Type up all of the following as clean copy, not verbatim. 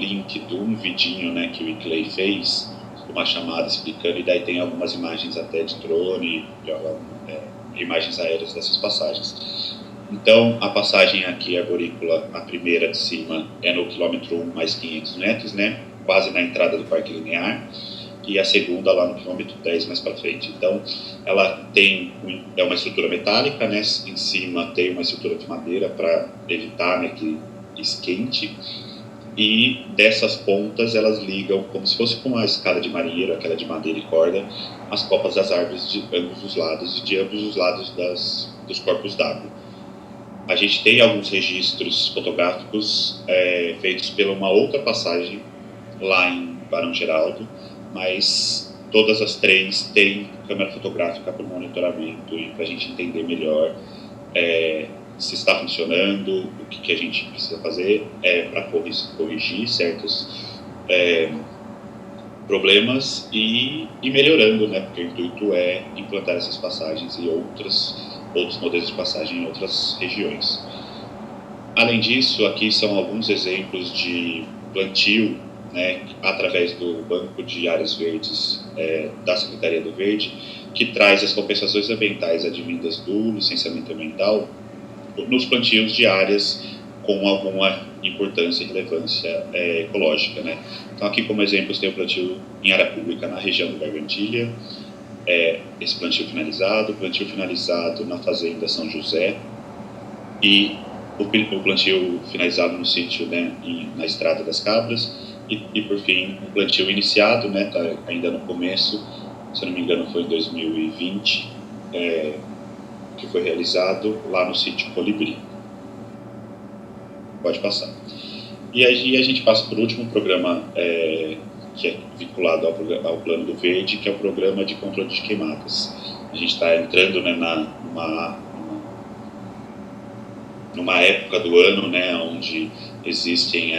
link de um vidinho, né, que o Clay fez, uma chamada explicando, e daí tem algumas imagens até de drone, imagens aéreas dessas passagens. Então, a passagem aqui arborícola, a primeira de cima, é no quilômetro 1 mais 500 metros, né, quase na entrada do Parque Linear, e a segunda lá no quilômetro 10 mais para frente. Então, ela tem uma estrutura metálica, né, em cima tem uma estrutura de madeira para evitar, né, que esquente, e dessas pontas elas ligam, como se fosse com uma escada de marinheiro, aquela de madeira e corda, as copas das árvores de ambos os lados e de ambos os lados dos corpos d'água. A gente tem alguns registros fotográficos feitos pela uma outra passagem lá em Barão Geraldo, mas todas as três têm câmera fotográfica para monitoramento e para a gente entender melhor se está funcionando, o que a gente precisa fazer para corrigir certos problemas e melhorando, né? Porque o intuito é implantar essas passagens e outros modelos de passagem em outras regiões. Além disso, aqui são alguns exemplos de plantio, né, através do Banco de Áreas Verdes da Secretaria do Verde, que traz as compensações ambientais advindas do licenciamento ambiental nos plantios de áreas com alguma importância e relevância ecológica, né? Então, aqui como exemplos tem o plantio em área pública na região do Gargantilha, esse plantio finalizado na Fazenda São José e o plantio finalizado no sítio, né, na Estrada das Cabras e por fim, um plantio iniciado, né, tá ainda no começo, se não me engano foi em 2020, que foi realizado lá no sítio Colibri. Pode passar. E aí a gente passa por último programa que é vinculado ao Plano do Verde, que é o programa de controle de queimadas. A gente está entrando, né, numa época do ano, né, onde existem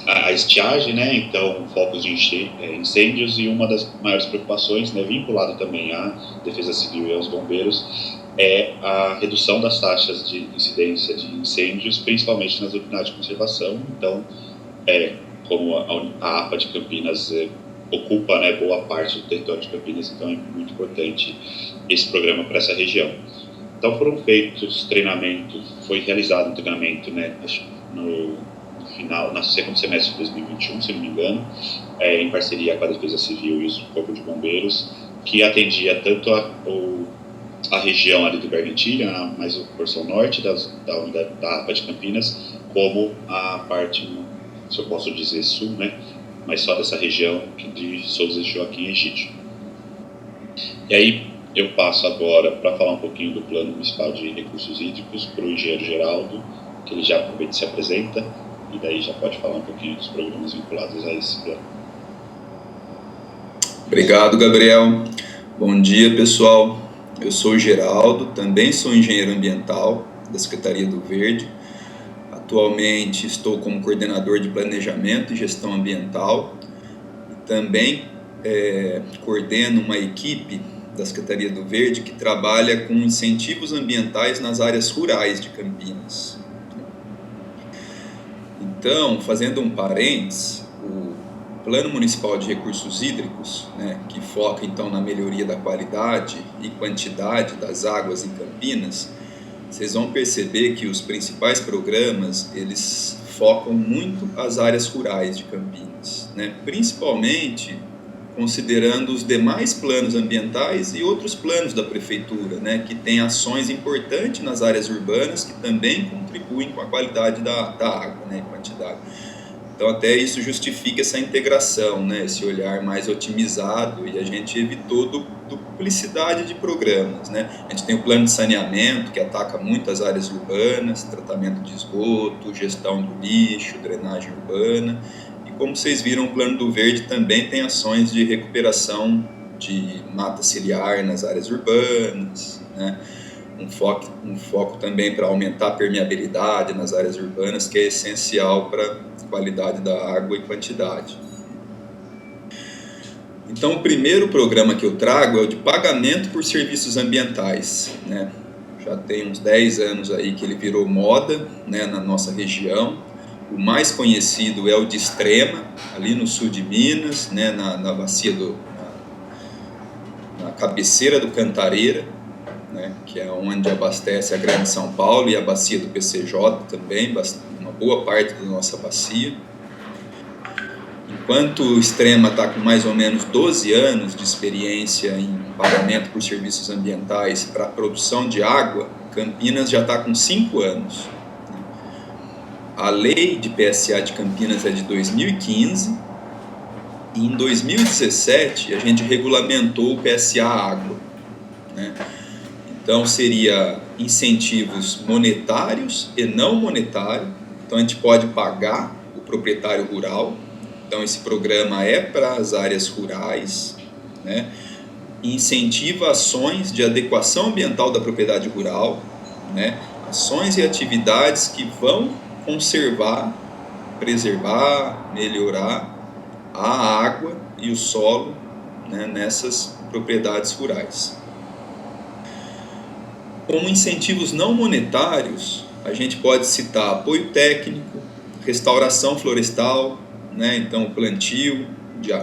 a estiagem, né, então focos de incêndios, e uma das maiores preocupações, né, vinculado também à Defesa Civil e aos bombeiros, é a redução das taxas de incidência de incêndios, principalmente nas unidades de conservação. Então, como a APA de Campinas ocupa, né, boa parte do território de Campinas, então é muito importante esse programa para essa região. Então foram feitos treinamentos, foi realizado um treinamento, né, no segundo semestre de 2021, se não me engano, em parceria com a Defesa Civil e o Corpo de Bombeiros, que atendia tanto a região ali do Gargantilha, mais a porção norte da unidade da APA de Campinas, como a parte, se eu posso dizer, sul, né, mas só dessa região de Souza e Joaquim Egídio. E aí eu passo agora para falar um pouquinho do Plano Municipal de Recursos Hídricos para o engenheiro Geraldo, que ele já aproveita e se apresenta, e daí já pode falar um pouquinho dos programas vinculados a esse plano. Obrigado, Gabriel. Bom dia, pessoal. Eu sou o Geraldo, também sou engenheiro ambiental da Secretaria do Verde. Atualmente estou como coordenador de planejamento e gestão ambiental. Também coordeno uma equipe da Secretaria do Verde que trabalha com incentivos ambientais nas áreas rurais de Campinas. Então, fazendo um parênteses, o Plano Municipal de Recursos Hídricos, né, que foca então na melhoria da qualidade e quantidade das águas em Campinas, vocês vão perceber que os principais programas, eles focam muito as áreas rurais de Campinas, né, principalmente considerando os demais planos ambientais e outros planos da prefeitura, né, que tem ações importantes nas áreas urbanas que também contribuem com a qualidade da água, né, e quantidade. Então até isso justifica essa integração, né, esse olhar mais otimizado, e a gente evitou duplicidade de programas, né. A gente tem o plano de saneamento, que ataca muito as áreas urbanas, tratamento de esgoto, gestão do lixo, drenagem urbana. Como vocês viram, o Plano do Verde também tem ações de recuperação de mata ciliar nas áreas urbanas, né? Um foco também para aumentar a permeabilidade nas áreas urbanas, que é essencial para a qualidade da água e quantidade. Então, o primeiro programa que eu trago é o de pagamento por serviços ambientais, né? Já tem uns 10 anos aí que ele virou moda, né, na nossa região. O mais conhecido é o de Extrema, ali no sul de Minas, né, na bacia na cabeceira do Cantareira, né, que é onde abastece a Grande São Paulo e a bacia do PCJ também, uma boa parte da nossa bacia. Enquanto o Extrema está com mais ou menos 12 anos de experiência em pagamento por serviços ambientais para a produção de água, Campinas já está com 5 anos. A lei de PSA de Campinas é de 2015 e em 2017 a gente regulamentou o PSA Água, né? Então seria incentivos monetários e não monetários. Então a gente pode pagar o proprietário rural. Então esse programa é para as áreas rurais, né? Incentiva ações de adequação ambiental da propriedade rural, né? Ações e atividades que vão conservar, preservar, melhorar a água e o solo, né, nessas propriedades rurais. Como incentivos não monetários, a gente pode citar apoio técnico, restauração florestal, né, então o plantio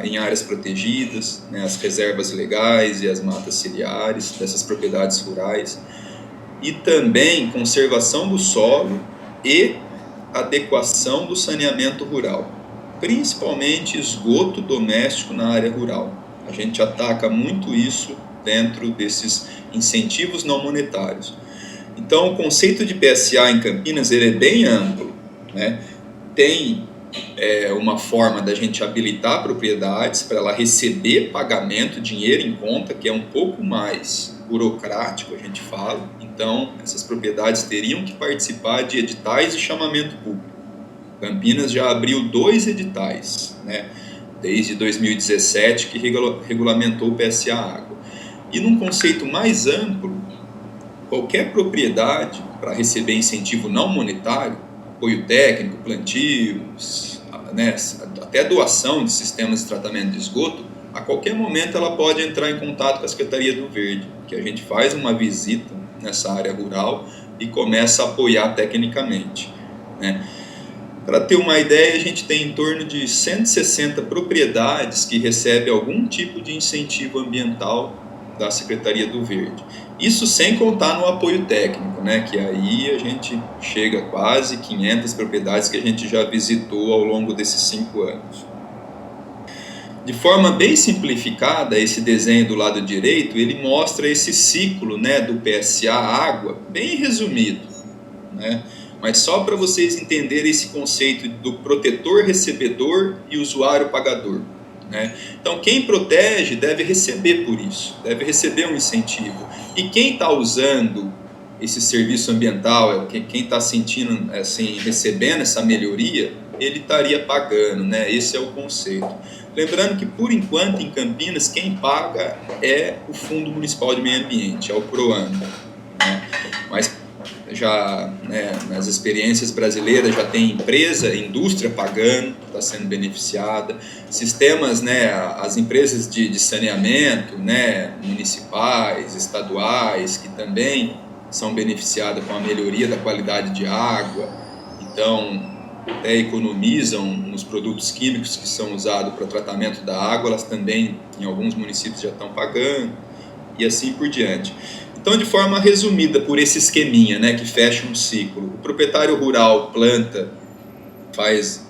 em áreas protegidas, né, as reservas legais e as matas ciliares dessas propriedades rurais, e também conservação do solo e adequação do saneamento rural, principalmente esgoto doméstico na área rural. A gente ataca muito isso dentro desses incentivos não monetários. Então, o conceito de PSA em Campinas ele é bem amplo, né? Tem uma forma da gente habilitar propriedades para ela receber pagamento, dinheiro em conta, que é um pouco mais burocrático, a gente fala. Então, essas propriedades teriam que participar de editais de chamamento público. Campinas já abriu 2 editais, né, desde 2017, que regulamentou o PSA Água. E num conceito mais amplo, qualquer propriedade, para receber incentivo não monetário, apoio técnico, plantio, né, até doação de sistemas de tratamento de esgoto, a qualquer momento ela pode entrar em contato com a Secretaria do Verde, que a gente faz uma visita nessa área rural e começa a apoiar tecnicamente, né? Para ter uma ideia, a gente tem em torno de 160 propriedades que recebem algum tipo de incentivo ambiental da Secretaria do Verde. Isso sem contar no apoio técnico, né, que aí a gente chega a quase 500 propriedades que a gente já visitou ao longo desses 5 anos. De forma bem simplificada, esse desenho do lado direito, ele mostra esse ciclo, né, do PSA Água, bem resumido, né, mas só para vocês entenderem esse conceito do protetor recebedor e usuário pagador, né? Então, quem protege deve receber por isso, deve receber um incentivo. E quem está usando esse serviço ambiental, quem está sentindo, assim, recebendo essa melhoria, ele estaria pagando, né? Esse é o conceito. Lembrando que, por enquanto, em Campinas, quem paga é o Fundo Municipal de Meio Ambiente, é o PROAMB, né? Mas já, né, nas experiências brasileiras já tem empresa, indústria pagando, está sendo beneficiada, sistemas, né, as empresas de saneamento, né, municipais, estaduais, que também são beneficiadas com a melhoria da qualidade de água, então até economizam nos produtos químicos que são usados para tratamento da água, elas também em alguns municípios já estão pagando, e assim por diante. Então, de forma resumida, por esse esqueminha, né, que fecha um ciclo, o proprietário rural planta, faz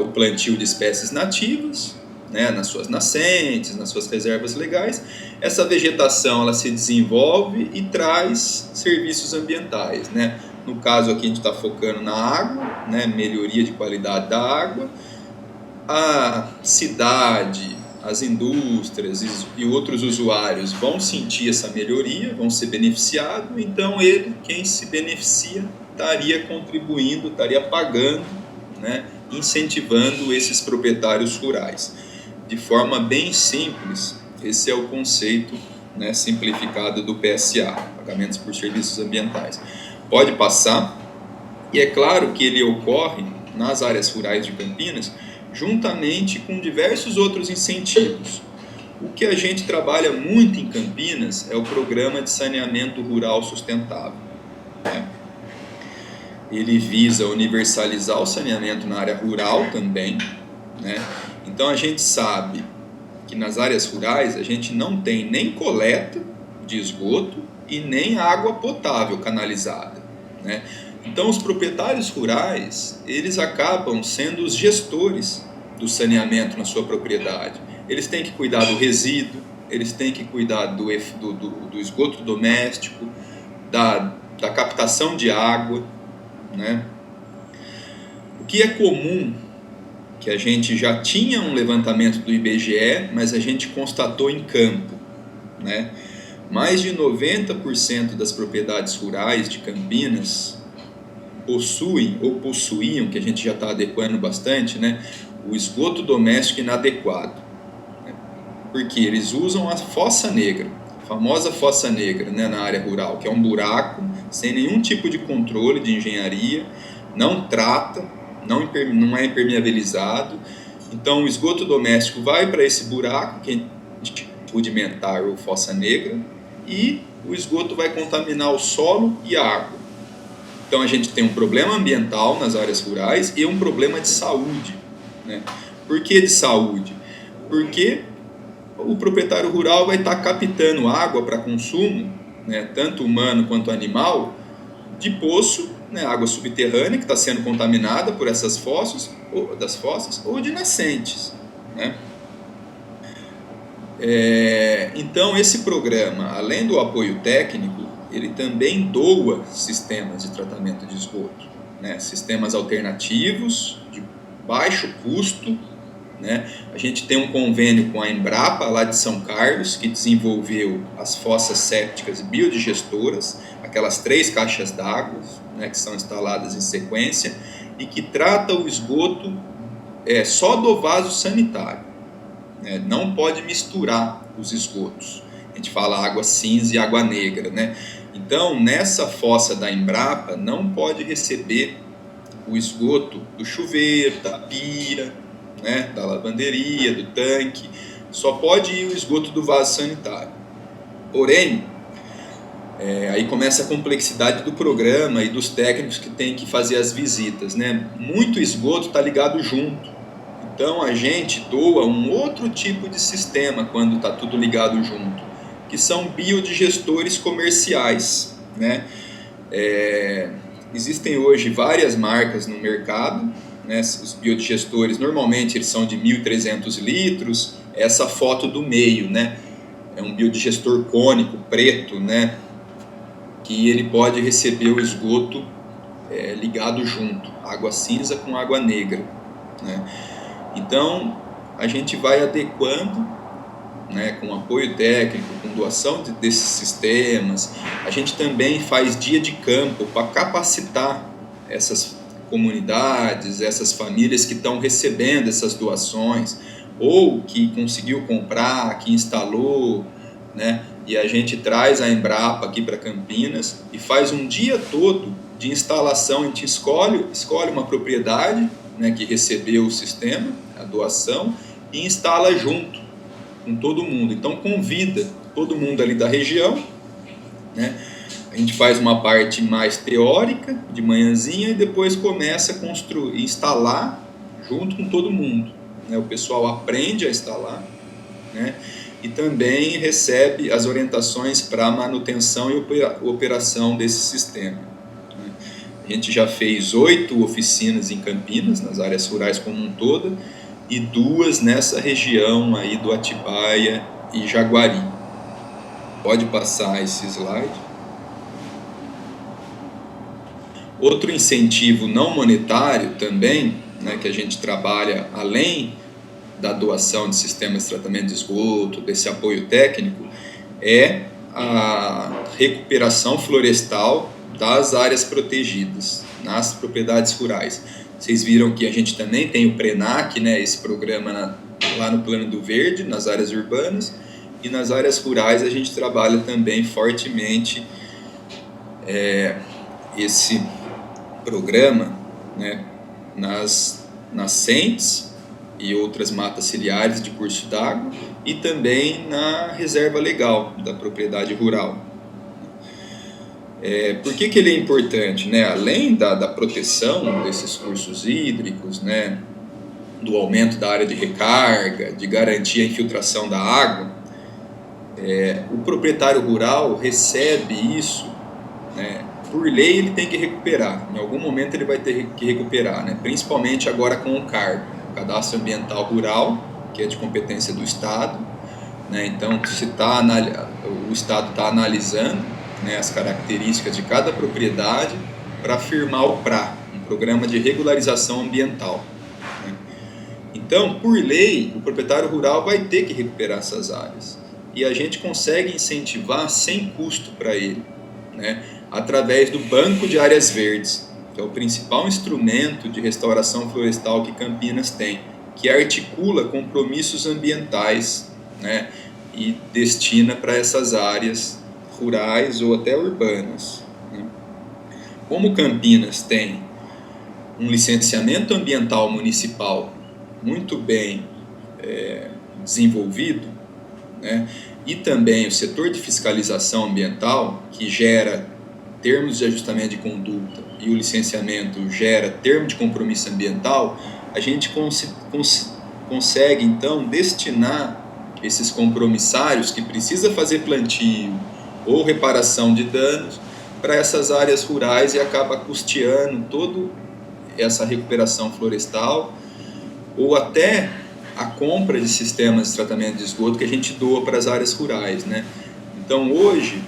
o plantio de espécies nativas, né, nas suas nascentes, nas suas reservas legais. Essa vegetação ela se desenvolve e traz serviços ambientais, né? No caso aqui a gente está focando na água, né, melhoria de qualidade da água, a cidade, as indústrias e outros usuários vão sentir essa melhoria, vão ser beneficiados, então quem se beneficia, estaria contribuindo, estaria pagando, né, incentivando esses proprietários rurais. De forma bem simples, esse é o conceito, né, simplificado do PSA, pagamentos por serviços ambientais. Pode passar, e é claro que ele ocorre nas áreas rurais de Campinas, juntamente com diversos outros incentivos. O que a gente trabalha muito em Campinas é o Programa de Saneamento Rural Sustentável, né? ele visa universalizar o saneamento na área rural também, né? Então a gente sabe que nas áreas rurais a gente não tem nem coleta de esgoto e nem água potável canalizada, né? Então os proprietários rurais, eles acabam sendo os gestores do saneamento na sua propriedade. Eles têm que cuidar do resíduo, eles têm que cuidar do esgoto doméstico, da captação de água, né? O que é comum, que a gente já tinha um levantamento do IBGE, mas a gente constatou em campo, né? Mais de 90% das propriedades rurais de Campinas possuem ou possuíam, que a gente já está adequando bastante, né, o esgoto doméstico inadequado, né? Porque eles usam a fossa negra, a famosa fossa negra, né, na área rural, que é um buraco sem nenhum tipo de controle de engenharia, não trata, não é impermeabilizado. Então o esgoto doméstico vai para esse buraco, que é rudimentar ou fossa negra, e o esgoto vai contaminar o solo e a água. Então a gente tem um problema ambiental nas áreas rurais e um problema de saúde, né? Por que de saúde? Porque o proprietário rural vai estar captando água para consumo, né, tanto humano quanto animal, de poço, né, água subterrânea que está sendo contaminada por essas fossas ou de nascentes, né? Então esse programa, além do apoio técnico, ele também doa sistemas de tratamento de esgoto, né? Sistemas alternativos, de baixo custo, né? A gente tem um convênio com a Embrapa, lá de São Carlos, que desenvolveu as fossas sépticas biodigestoras, aquelas 3 caixas d'água, né, que são instaladas em sequência, e que trata o esgoto só do vaso sanitário, né? Não pode misturar os esgotos. A gente fala água cinza e água negra, né? Então, nessa fossa da Embrapa, não pode receber o esgoto do chuveiro, da pia, né, da lavanderia, do tanque, só pode ir o esgoto do vaso sanitário. Porém, aí começa a complexidade do programa e dos técnicos que têm que fazer as visitas, né? Muito esgoto está ligado junto. Então a gente doa um outro tipo de sistema quando está tudo ligado junto, que são biodigestores comerciais, né? Existem hoje várias marcas no mercado, né? Os biodigestores normalmente eles são de 1.300 litros, essa foto do meio, né? É um biodigestor cônico, preto, né? Que ele pode receber o esgoto ligado junto, água cinza com água negra, né? Então a gente vai adequando, né, com apoio técnico, com doação desses sistemas. A gente também faz dia de campo para capacitar essas comunidades, essas famílias que estão recebendo essas doações, ou que conseguiu comprar, que instalou, né? E a gente traz a Embrapa aqui para Campinas e faz um dia todo de instalação. A gente escolhe uma propriedade, né, que recebeu o sistema, a doação, e instala junto com todo mundo. Então convida todo mundo ali da região, né? A gente faz uma parte mais teórica de manhãzinha e depois começa a construir, instalar junto com todo mundo, né? O pessoal aprende a instalar, né? E também recebe as orientações para a manutenção e operação desse sistema, né? A gente já fez 8 oficinas em Campinas, nas áreas rurais como um todo, e 2 nessa região aí do Atibaia e Jaguari. Pode passar esse slide. Outro incentivo não monetário também, né, que a gente trabalha além da doação de sistemas de tratamento de esgoto, desse apoio técnico, é a recuperação florestal das áreas protegidas nas propriedades rurais. Vocês viram que a gente também tem o PRENAC, né, esse programa lá no Plano do Verde, nas áreas urbanas, e nas áreas rurais a gente trabalha também fortemente esse programa, né, nas nascentes e outras matas ciliares de curso d'água e também na reserva legal da propriedade rural. Por que ele é importante, né? Além da proteção desses cursos hídricos, né? Do aumento da área de recarga, de garantir a infiltração da água, o proprietário rural recebe isso, né? Por lei ele tem que recuperar, em algum momento ele vai ter que recuperar, né? Principalmente agora com o CARB, o Cadastro Ambiental Rural, que é de competência do Estado, né? Então o Estado está analisando, né, as características de cada propriedade para firmar o PRA, um Programa de Regularização Ambiental. Né? Então, por lei, o proprietário rural vai ter que recuperar essas áreas. E a gente consegue incentivar sem custo para ele, né, através do Banco de Áreas Verdes, que é o principal instrumento de restauração florestal que Campinas tem, que articula compromissos ambientais, né, e destina para essas áreas rurais ou até urbanas. Né. Como Campinas tem um licenciamento ambiental municipal muito bem desenvolvido, né, e também o setor de fiscalização ambiental, que gera termos de ajustamento de conduta, e o licenciamento gera termo de compromisso ambiental, a gente consegue então destinar esses compromissários que precisa fazer plantio ou reparação de danos para essas áreas rurais e acaba custeando toda essa recuperação florestal ou até a compra de sistemas de tratamento de esgoto que a gente doa para as áreas rurais, né? Então hoje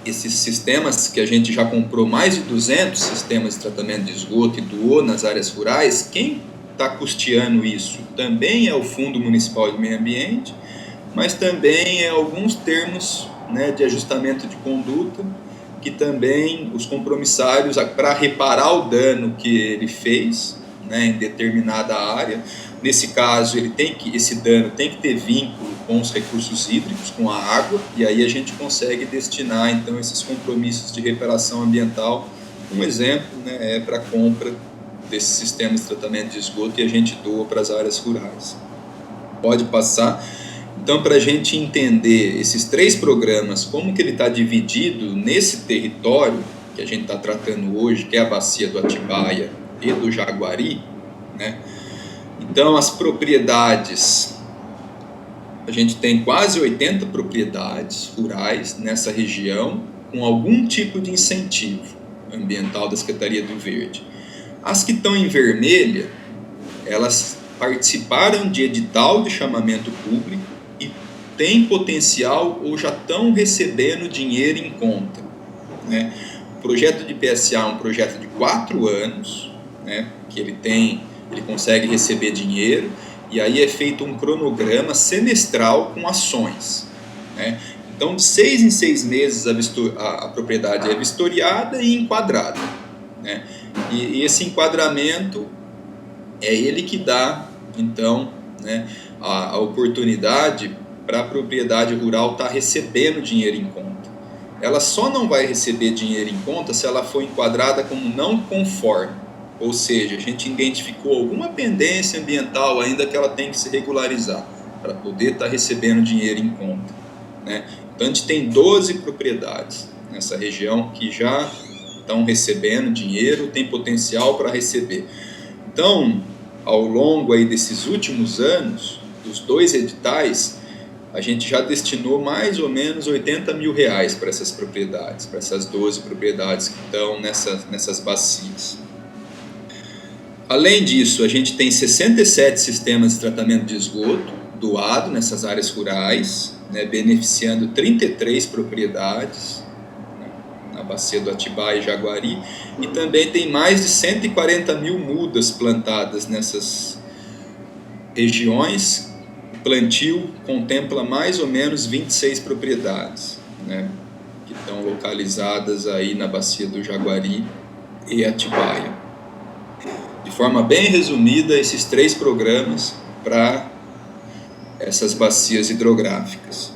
esses sistemas que a gente já comprou mais de 200 sistemas de tratamento de esgoto e doou nas áreas rurais, quem está custeando isso também é o Fundo Municipal de Meio Ambiente, mas também é alguns termos, né, de ajustamento de conduta, que também os compromissários, para reparar o dano que ele fez, né, em determinada área, nesse caso esse dano tem que ter vínculo com os recursos hídricos, com a água, e aí a gente consegue destinar então esses compromissos de reparação ambiental. Um exemplo, né, é para a compra desses sistemas de tratamento de esgoto e a gente doa para as áreas rurais. Pode passar. Então, para a gente entender esses 3 programas, como que ele está dividido nesse território que a gente está tratando hoje, que é a bacia do Atibaia e do Jaguari, né? Então, as propriedades, a gente tem quase 80 propriedades rurais nessa região, com algum tipo de incentivo ambiental da Secretaria do Verde. As que estão em vermelha, elas participaram de edital de chamamento público e têm potencial ou já estão recebendo dinheiro em conta, né? O projeto de PSA é um projeto de 4 anos, né, que ele consegue receber dinheiro, e aí é feito um cronograma semestral com ações, né? Então, de 6 em 6 meses a propriedade é vistoriada e enquadrada, né? E esse enquadramento é ele que dá, então, né, a oportunidade para a propriedade rural estar recebendo dinheiro em conta. Ela só não vai receber dinheiro em conta se ela for enquadrada como não conforme. Ou seja, a gente identificou alguma pendência ambiental ainda que ela tem que se regularizar para poder estar recebendo dinheiro em conta, né? Então a gente tem 12 propriedades nessa região que já estão recebendo dinheiro, tem potencial para receber. Então, ao longo aí desses últimos anos, dos 2 editais, a gente já destinou mais ou menos R$80 mil para essas propriedades, para essas 12 propriedades que estão nessas bacias. Além disso, a gente tem 67 sistemas de tratamento de esgoto doado nessas áreas rurais, né, beneficiando 33 propriedades, né, na bacia do Atibaia e Jaguari, e também tem mais de 140 mil mudas plantadas nessas regiões. O plantio contempla mais ou menos 26 propriedades, né, que estão localizadas aí na bacia do Jaguari e Atibaia. De forma bem resumida, esses 3 programas para essas bacias hidrográficas.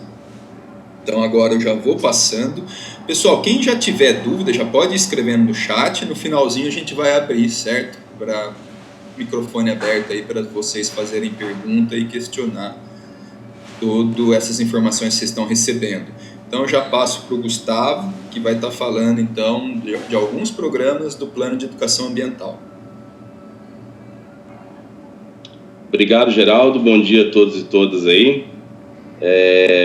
Então agora eu já vou passando. Pessoal, quem já tiver dúvida, já pode ir escrevendo no chat. No finalzinho a gente vai abrir, certo? Para microfone aberto aí para vocês fazerem pergunta e questionar todas essas informações que vocês estão recebendo. Então eu já passo para o Gustavo, que vai estar falando então de alguns programas do Plano de Educação Ambiental. Obrigado, Geraldo. Bom dia a todos e todas aí.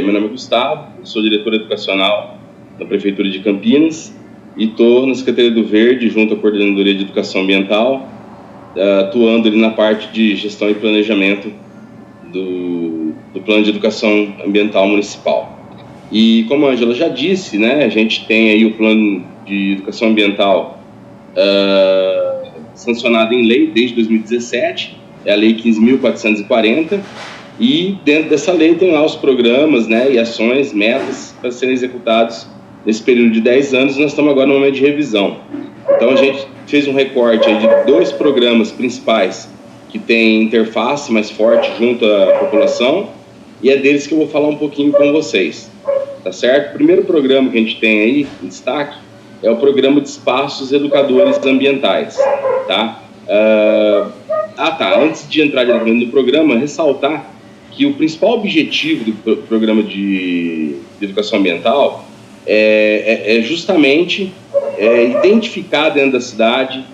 Meu nome é Gustavo, sou diretor educacional da Prefeitura de Campinas e estou na Secretaria do Verde, junto à Coordenadoria de Educação Ambiental, atuando ali na parte de gestão e planejamento do Plano de Educação Ambiental Municipal. E como a Ângela já disse, né, a gente tem aí o Plano de Educação Ambiental sancionado em lei desde 2017, é a Lei 15.440, e dentro dessa lei tem lá os programas, né, e ações, metas para serem executados nesse período de 10 anos. Nós estamos agora no momento de revisão. Então a gente fez um recorte aí de 2 programas principais que têm interface mais forte junto à população, e é deles que eu vou falar um pouquinho com vocês, tá certo? O primeiro programa que a gente tem aí em destaque é o Programa de Espaços Educadores Ambientais, tá? Antes de entrar diretamente no programa, ressaltar que o principal objetivo do Programa de Educação Ambiental é justamente identificar dentro da cidade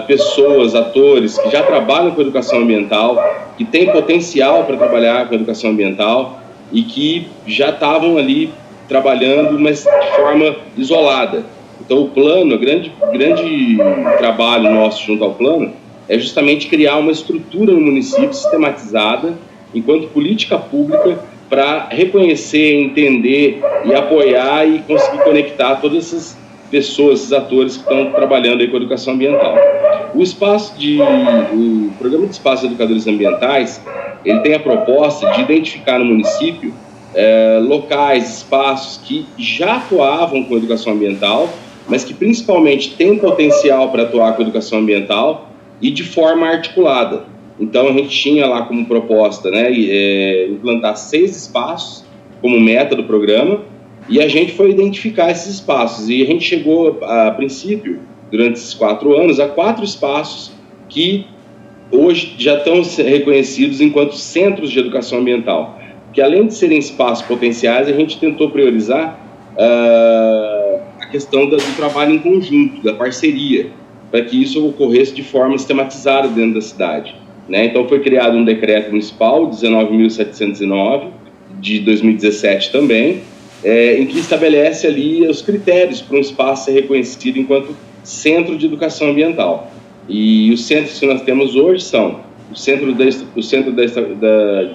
pessoas, atores que já trabalham com educação ambiental, que têm potencial para trabalhar com educação ambiental e que já estavam ali trabalhando, mas de forma isolada. Então o plano, o grande trabalho nosso junto ao plano é justamente criar uma estrutura no município sistematizada, enquanto política pública, para reconhecer, entender e apoiar e conseguir conectar todas essas pessoas, esses atores que estão trabalhando aí com a educação ambiental. O Programa de Espaços Educadores Ambientais, ele tem a proposta de identificar no município locais, espaços que já atuavam com educação ambiental, mas que principalmente têm potencial para atuar com educação ambiental e de forma articulada. Então a gente tinha lá como proposta, né, implantar 6 espaços como meta do programa, e a gente foi identificar esses espaços, e a gente chegou, a princípio, durante esses 4 anos, a 4 espaços que hoje já estão reconhecidos enquanto centros de educação ambiental, que além de serem espaços potenciais, a gente tentou priorizar a questão do trabalho em conjunto, da parceria, para que isso ocorresse de forma sistematizada dentro da cidade, né? Então foi criado um decreto municipal, 19.709, de 2017 também, em que estabelece ali os critérios para um espaço ser reconhecido enquanto centro de educação ambiental. E os centros que nós temos hoje são o Centro de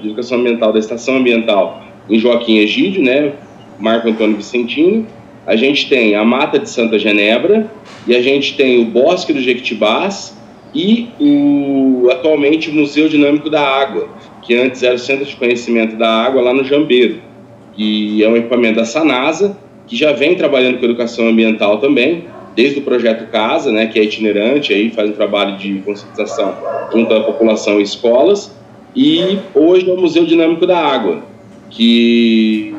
Educação Ambiental da Estação Ambiental em Joaquim Egídio, né, Marco Antônio Vicentino. A gente tem a Mata de Santa Genebra, e a gente tem o Bosque do Jequitibás e atualmente o Museu Dinâmico da Água, que antes era o Centro de Conhecimento da Água lá no Jambeiro, que é um equipamento da Sanasa, que já vem trabalhando com educação ambiental também, desde o projeto Casa, né, que é itinerante, aí faz um trabalho de conscientização junto à população e escolas, e hoje é o Museu Dinâmico da Água, que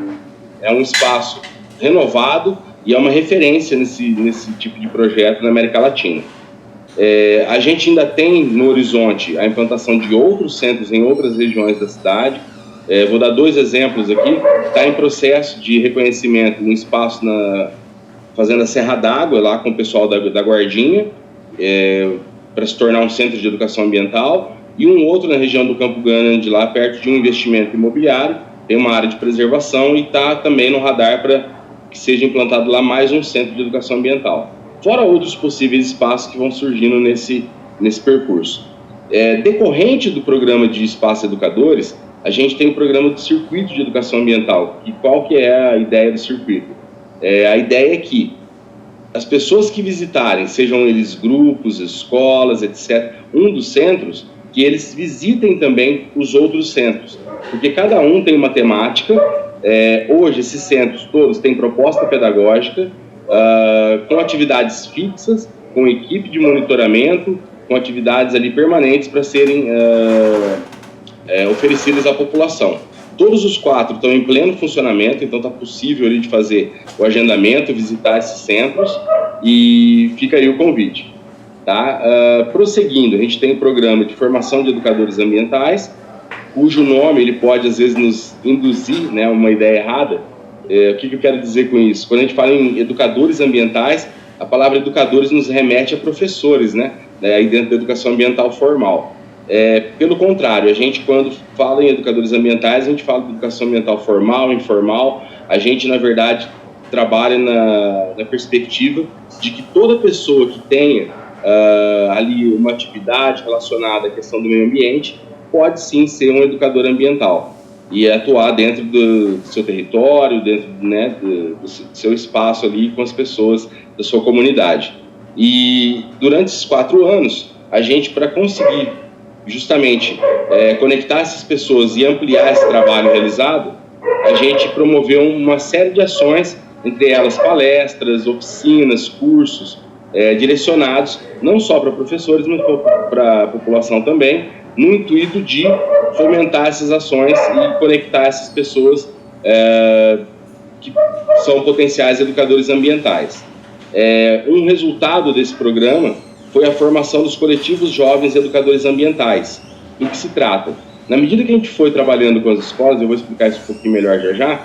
é um espaço renovado e é uma referência nesse tipo de projeto na América Latina. A gente ainda tem no horizonte a implantação de outros centros em outras regiões da cidade. Vou dar 2 exemplos aqui. Está em processo de reconhecimento um espaço na Fazenda Serra d'Água, lá com o pessoal da Guardinha, para se tornar um centro de educação ambiental, e um outro na região do Campo Grande, lá perto de um investimento imobiliário, tem uma área de preservação, e está também no radar para que seja implantado lá mais um centro de educação ambiental. Fora outros possíveis espaços que vão surgindo nesse percurso. Decorrente do programa de espaços educadores, a gente tem o programa do circuito de educação ambiental. E qual que é a ideia do circuito? A ideia é que as pessoas que visitarem, sejam eles grupos, escolas, etc., um dos centros, que eles visitem também os outros centros, porque cada um tem uma temática. Hoje esses centros todos têm proposta pedagógica, com atividades fixas, com equipe de monitoramento, com atividades ali permanentes para serem oferecidas à população. Todos os 4 estão em pleno funcionamento, então está possível ali de fazer o agendamento, visitar esses centros, e fica aí o convite. Tá? Prosseguindo, a gente tem o programa de formação de educadores ambientais, cujo nome ele pode às vezes nos induzir, né, uma ideia errada, O que eu quero dizer com isso? Quando a gente fala em educadores ambientais, a palavra educadores nos remete a professores, né? Aí dentro da educação ambiental formal. Pelo contrário, a gente, quando fala em educadores ambientais, a gente fala de educação ambiental formal, informal. A gente, na verdade, trabalha na perspectiva de que toda pessoa que tenha ali uma atividade relacionada à questão do meio ambiente pode sim ser um educador ambiental e atuar dentro do seu território, dentro, né, do seu espaço ali com as pessoas da sua comunidade. E durante esses 4 anos, a gente, para conseguir justamente conectar essas pessoas e ampliar esse trabalho realizado, a gente promoveu uma série de ações, entre elas palestras, oficinas, cursos, direcionados não só para professores, mas para a população também, no intuito de fomentar essas ações e conectar essas pessoas que são potenciais educadores ambientais. Um resultado desse programa foi a formação dos coletivos jovens educadores ambientais. Do que se trata? Na medida que a gente foi trabalhando com as escolas, eu vou explicar isso um pouquinho melhor já,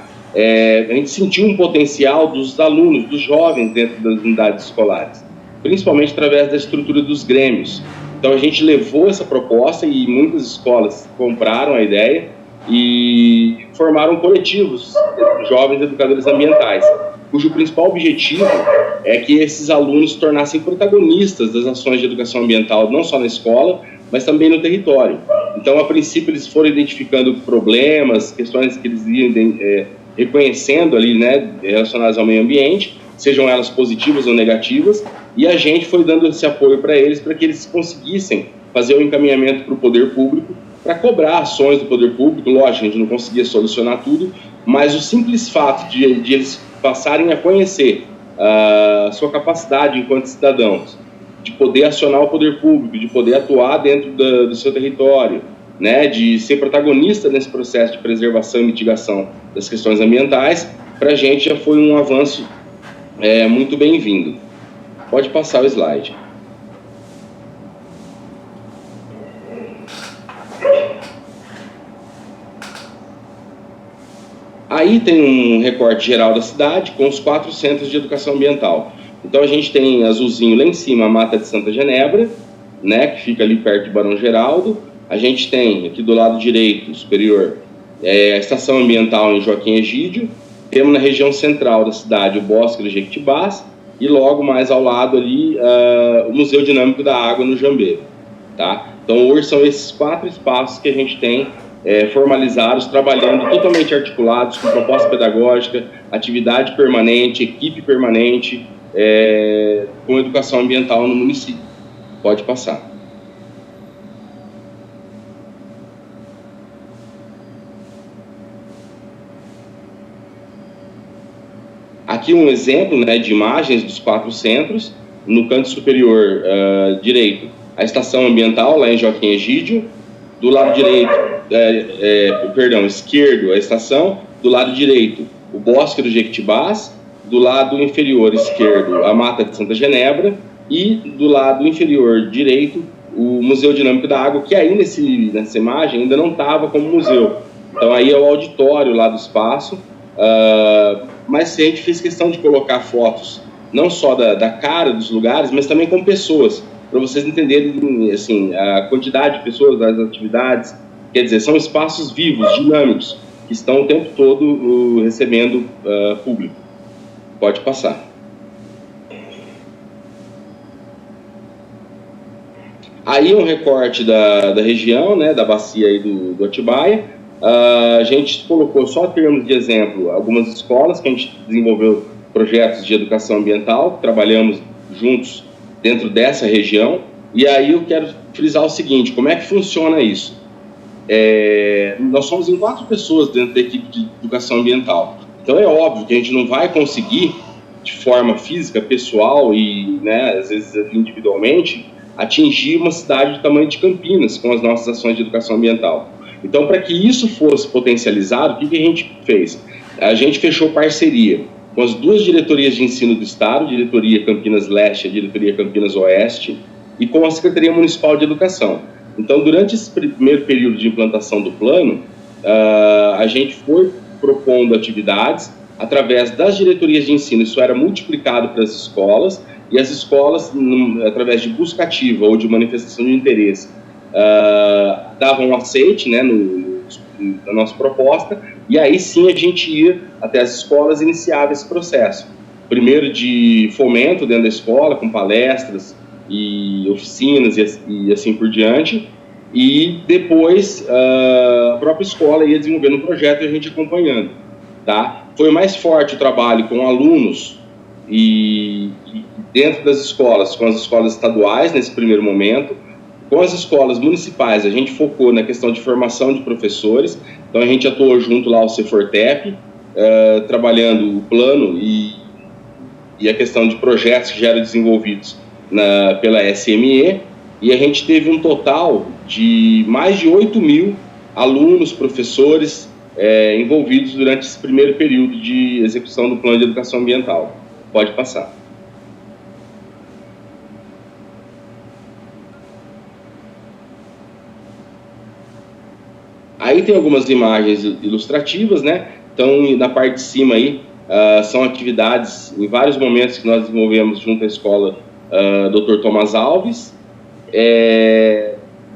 a gente sentiu um potencial dos alunos, dos jovens dentro das unidades escolares, principalmente através da estrutura dos grêmios. Então a gente levou essa proposta e muitas escolas compraram a ideia e formaram coletivos jovens educadores ambientais, cujo principal objetivo é que esses alunos se tornassem protagonistas das ações de educação ambiental, não só na escola, mas também no território. Então, a princípio, eles foram identificando problemas, questões que eles iam reconhecendo ali, né, relacionadas ao meio ambiente, sejam elas positivas ou negativas, e a gente foi dando esse apoio para eles, para que eles conseguissem fazer o encaminhamento para o poder público, para cobrar ações do poder público. Lógico, a gente não conseguia solucionar tudo, mas o simples fato de eles passarem a conhecer a sua capacidade enquanto cidadãos, de poder acionar o poder público, de poder atuar dentro do seu território, né, de ser protagonista nesse processo de preservação e mitigação das questões ambientais, para a gente já foi um avanço muito bem-vindo. Pode passar o slide. Aí tem um recorte geral da cidade com os 4 centros de educação ambiental. Então a gente tem azulzinho lá em cima a Mata de Santa Genebra, né, que fica ali perto de Barão Geraldo. A gente tem aqui do lado direito superior a estação ambiental em Joaquim Egídio. Temos na região central da cidade o Bosque do Jequitibás e logo mais ao lado ali o Museu Dinâmico da Água no Jambeiro, tá? Então hoje são esses 4 espaços que a gente tem formalizados, trabalhando totalmente articulados, com proposta pedagógica, atividade permanente, equipe permanente, com educação ambiental no município. Pode passar. Aqui um exemplo, né, de imagens dos 4 centros. No canto superior direito, a estação ambiental lá em Joaquim Egídio. Do lado direito, esquerdo, a estação. Do lado direito, o Bosque do Jequitibás. Do lado inferior esquerdo, a Mata de Santa Genebra. E do lado inferior direito, o Museu Dinâmico da Água, que aí nessa imagem ainda não estava como museu. Então aí é o auditório lá do espaço. Mas a gente fez questão de colocar fotos, não só da cara dos lugares, mas também com pessoas, para vocês entenderem assim, a quantidade de pessoas, das atividades. Quer dizer, são espaços vivos, dinâmicos, que estão o tempo todo recebendo público. Pode passar. Aí um recorte da região, né, da bacia aí do Atibaia. A gente colocou só termos de exemplo algumas escolas que a gente desenvolveu projetos de educação ambiental, trabalhamos juntos dentro dessa região. E aí eu quero frisar o seguinte: como é que funciona isso? Nós somos em 4 pessoas dentro da equipe de educação ambiental. Então é óbvio que a gente não vai conseguir, de forma física, pessoal e, né, às vezes individualmente, atingir uma cidade do tamanho de Campinas com as nossas ações de educação ambiental. Então, para que isso fosse potencializado, o que a gente fez? A gente fechou parceria com as 2 diretorias de ensino do Estado, a Diretoria Campinas Leste e a Diretoria Campinas Oeste, e com a Secretaria Municipal de Educação. Então, durante esse primeiro período de implantação do plano, a gente foi propondo atividades através das diretorias de ensino, isso era multiplicado para as escolas, e as escolas, através de busca ativa ou de manifestação de interesse, davam um aceite, né, na nossa proposta, e aí sim a gente ia até as escolas e iniciava esse processo. Primeiro de fomento dentro da escola, com palestras e oficinas e assim por diante, e depois a própria escola ia desenvolvendo um projeto e a gente acompanhando, tá? Foi mais forte o trabalho com alunos e dentro das escolas, com as escolas estaduais nesse primeiro momento. Com as escolas municipais, a gente focou na questão de formação de professores, então a gente atuou junto lá ao Cefortep, trabalhando o plano e a questão de projetos que já eram desenvolvidos pela SME, e a gente teve um total de mais de 8.000 alunos, professores envolvidos durante esse primeiro período de execução do plano de educação ambiental. Pode passar. Aí tem algumas imagens ilustrativas, né? Então, na parte de cima aí, são atividades em vários momentos que nós desenvolvemos junto à escola Dr. Thomas Alves.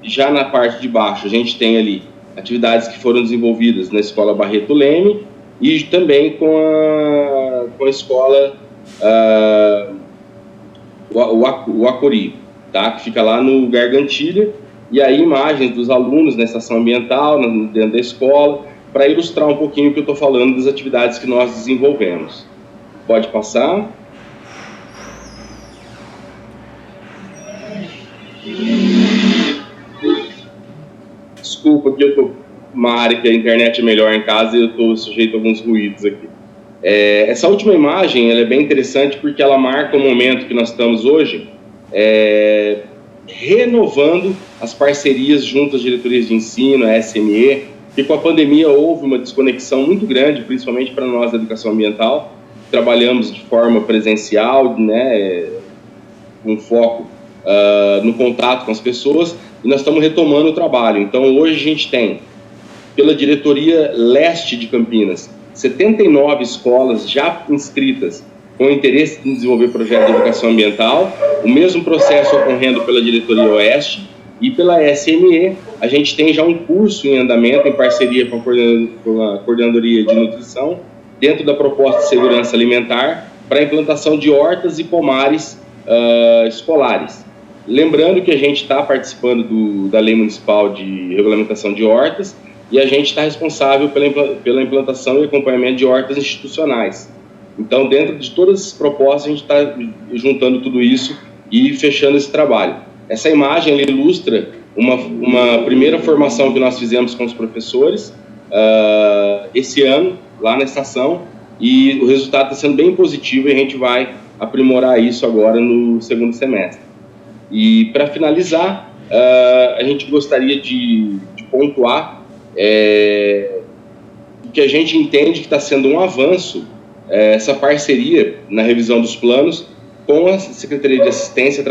Já na parte de baixo, a gente tem ali atividades que foram desenvolvidas na escola Barreto Leme e também com a escola o Acori, tá? Que fica lá no Gargantilha. E aí imagens dos alunos na estação ambiental, dentro da escola, para ilustrar um pouquinho o que eu estou falando das atividades que nós desenvolvemos. Pode passar. Desculpa que eu estou numa área que a internet é melhor em casa e eu estou sujeito a alguns ruídos aqui. Essa última imagem ela é bem interessante porque ela marca o momento que nós estamos hoje, renovando as parcerias junto às diretorias de ensino, a SME, que com a pandemia houve uma desconexão muito grande, principalmente para nós da educação ambiental. Trabalhamos de forma presencial, né, com foco no contato com as pessoas, e nós estamos retomando o trabalho. Então, hoje a gente tem, pela diretoria leste de Campinas, 79 escolas já inscritas com interesse em desenvolver projeto de educação ambiental, o mesmo processo ocorrendo pela diretoria oeste, e pela SME, a gente tem já um curso em andamento em parceria com a Coordenadoria de Nutrição, dentro da proposta de segurança alimentar, para a implantação de hortas e pomares escolares. Lembrando que a gente está participando da Lei Municipal de Regulamentação de Hortas, e a gente está responsável pela implantação e acompanhamento de hortas institucionais. Então, dentro de todas as propostas, a gente está juntando tudo isso e fechando esse trabalho. Essa imagem ela ilustra uma primeira formação que nós fizemos com os professores esse ano, lá na estação, e o resultado está sendo bem positivo e a gente vai aprimorar isso agora no segundo semestre. E, para finalizar, a gente gostaria de pontuar que a gente entende que está sendo um avanço essa parceria na revisão dos planos com a Secretaria de Assistência